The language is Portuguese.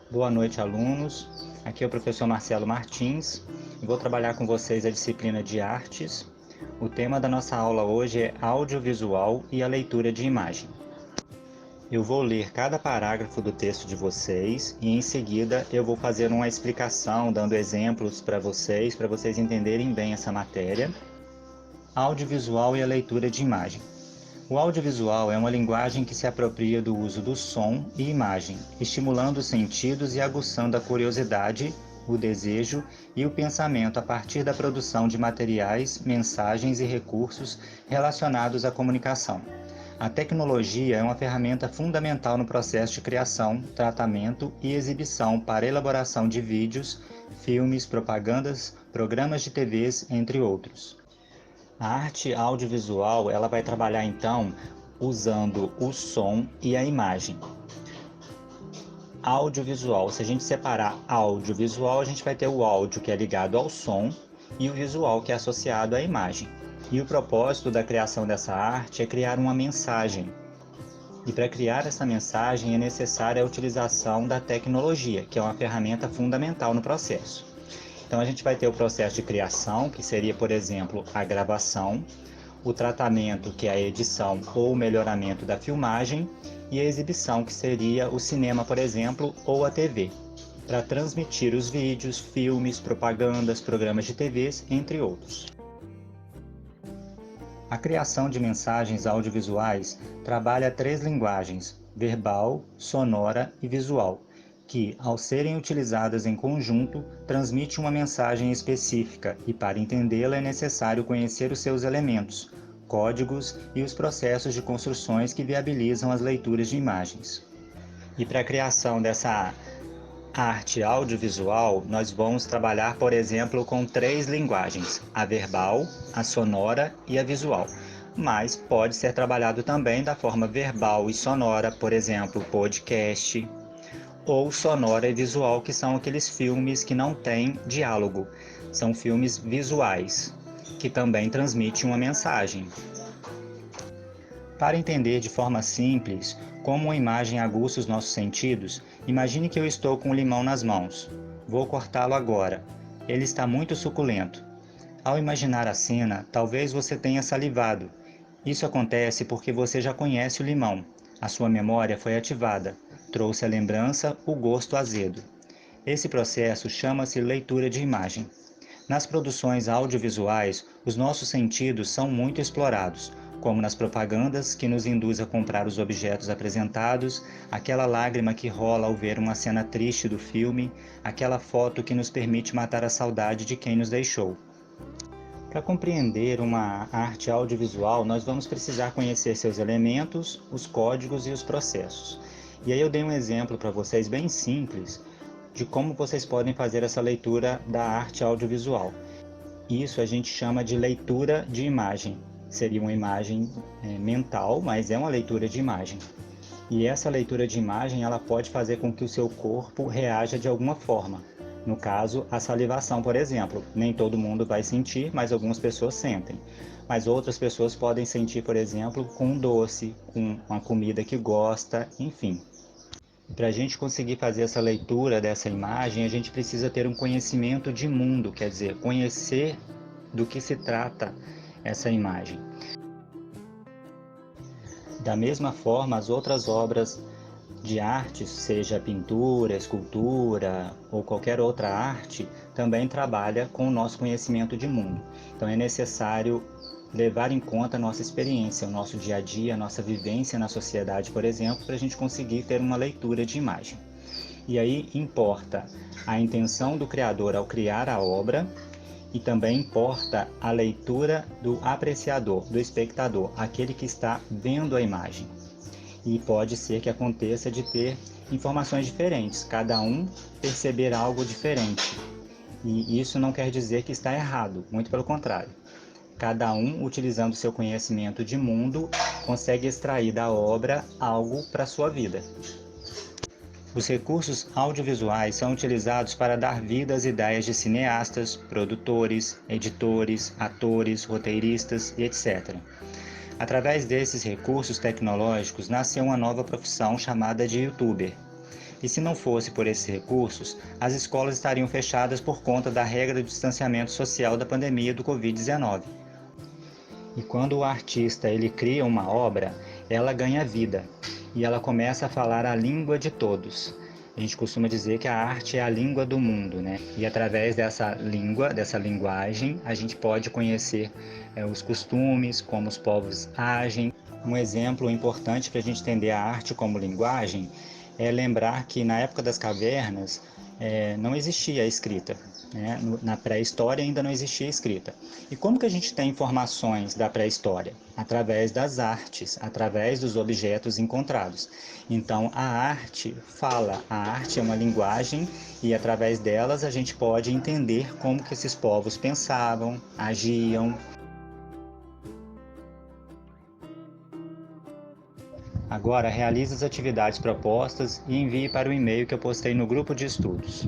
Boa noite, alunos. Aqui é o professor Marcelo Martins e vou trabalhar com vocês a disciplina de artes. O tema da nossa aula hoje é audiovisual e a leitura de imagem. Eu vou ler cada parágrafo do texto de vocês e em seguida eu vou fazer uma explicação, dando exemplos para vocês entenderem bem essa matéria. Audiovisual e a leitura de imagem. O audiovisual é uma linguagem que se apropria do uso do som e imagem, estimulando os sentidos e aguçando a curiosidade, o desejo e o pensamento a partir da produção de materiais, mensagens e recursos relacionados à comunicação. A tecnologia é uma ferramenta fundamental no processo de criação, tratamento e exibição para elaboração de vídeos, filmes, propagandas, programas de TVs, entre outros. A arte audiovisual, ela vai trabalhar então usando o som e a imagem. Audiovisual, se a gente separar audiovisual, a gente vai ter o áudio que é ligado ao som e o visual que é associado à imagem. E o propósito da criação dessa arte é criar uma mensagem. E para criar essa mensagem é necessária a utilização da tecnologia, que é uma ferramenta fundamental no processo. Então a gente vai ter o processo de criação, que seria, por exemplo, a gravação, o tratamento, que é a edição ou melhoramento da filmagem, e a exibição, que seria o cinema, por exemplo, ou a TV, para transmitir os vídeos, filmes, propagandas, programas de TVs, entre outros. A criação de mensagens audiovisuais trabalha 3 linguagens: verbal, sonora e visual, que, ao serem utilizadas em conjunto, transmite uma mensagem específica e, para entendê-la, é necessário conhecer os seus elementos, códigos e os processos de construções que viabilizam as leituras de imagens. E para a criação dessa arte audiovisual, nós vamos trabalhar, por exemplo, com 3 linguagens: a verbal, a sonora e a visual. Mas pode ser trabalhado também da forma verbal e sonora, por exemplo, podcast, ou sonora e visual, que são aqueles filmes que não têm diálogo. São filmes visuais, que também transmitem uma mensagem. Para entender de forma simples como uma imagem aguça os nossos sentidos, imagine que eu estou com um limão nas mãos. Vou cortá-lo agora. Ele está muito suculento. Ao imaginar a cena, talvez você tenha salivado. Isso acontece porque você já conhece o limão. A sua memória foi ativada. Trouxe à lembrança o gosto azedo. Esse processo chama-se leitura de imagem. Nas produções audiovisuais, os nossos sentidos são muito explorados, como nas propagandas que nos induz a comprar os objetos apresentados, aquela lágrima que rola ao ver uma cena triste do filme, aquela foto que nos permite matar a saudade de quem nos deixou. Para compreender uma arte audiovisual, nós vamos precisar conhecer seus elementos, os códigos e os processos. E aí eu dei um exemplo para vocês bem simples de como vocês podem fazer essa leitura da arte audiovisual. Isso a gente chama de leitura de imagem. Seria uma imagem mental, mas é uma leitura de imagem. E essa leitura de imagem, ela pode fazer com que o seu corpo reaja de alguma forma. No caso, a salivação, por exemplo. Nem todo mundo vai sentir, mas algumas pessoas sentem. Mas outras pessoas podem sentir, por exemplo, com um doce, com uma comida que gosta, enfim. Para a gente conseguir fazer essa leitura dessa imagem, a gente precisa ter um conhecimento de mundo, quer dizer, conhecer do que se trata essa imagem. Da mesma forma, as outras obras de arte, seja pintura, escultura ou qualquer outra arte, também trabalha com o nosso conhecimento de mundo. Então é necessário levar em conta a nossa experiência, o nosso dia a dia, a nossa vivência na sociedade, por exemplo, para a gente conseguir ter uma leitura de imagem. E aí importa a intenção do criador ao criar a obra, e também importa a leitura do apreciador, do espectador, aquele que está vendo a imagem. E pode ser que aconteça de ter informações diferentes, cada um perceber algo diferente. E isso não quer dizer que está errado, muito pelo contrário. Cada um, utilizando seu conhecimento de mundo, consegue extrair da obra algo para a sua vida. Os recursos audiovisuais são utilizados para dar vida às ideias de cineastas, produtores, editores, atores, roteiristas e etc. Através desses recursos tecnológicos, nasceu uma nova profissão chamada de YouTuber. E se não fosse por esses recursos, as escolas estariam fechadas por conta da regra do distanciamento social da pandemia do Covid-19. E quando o artista ele cria uma obra, ela ganha vida e ela começa a falar a língua de todos. A gente costuma dizer que a arte é a língua do mundo, né? E através dessa língua, dessa linguagem, a gente pode conhecer os costumes, como os povos agem. Um exemplo importante para a gente entender a arte como linguagem é lembrar que na época das cavernas não existia a escrita. Né? Na pré-história ainda não existia a escrita. E como que a gente tem informações da pré-história? Através das artes, através dos objetos encontrados. Então a arte fala, a arte é uma linguagem e através delas a gente pode entender como que esses povos pensavam, agiam. Agora realize as atividades propostas e envie para o e-mail que eu postei no grupo de estudos.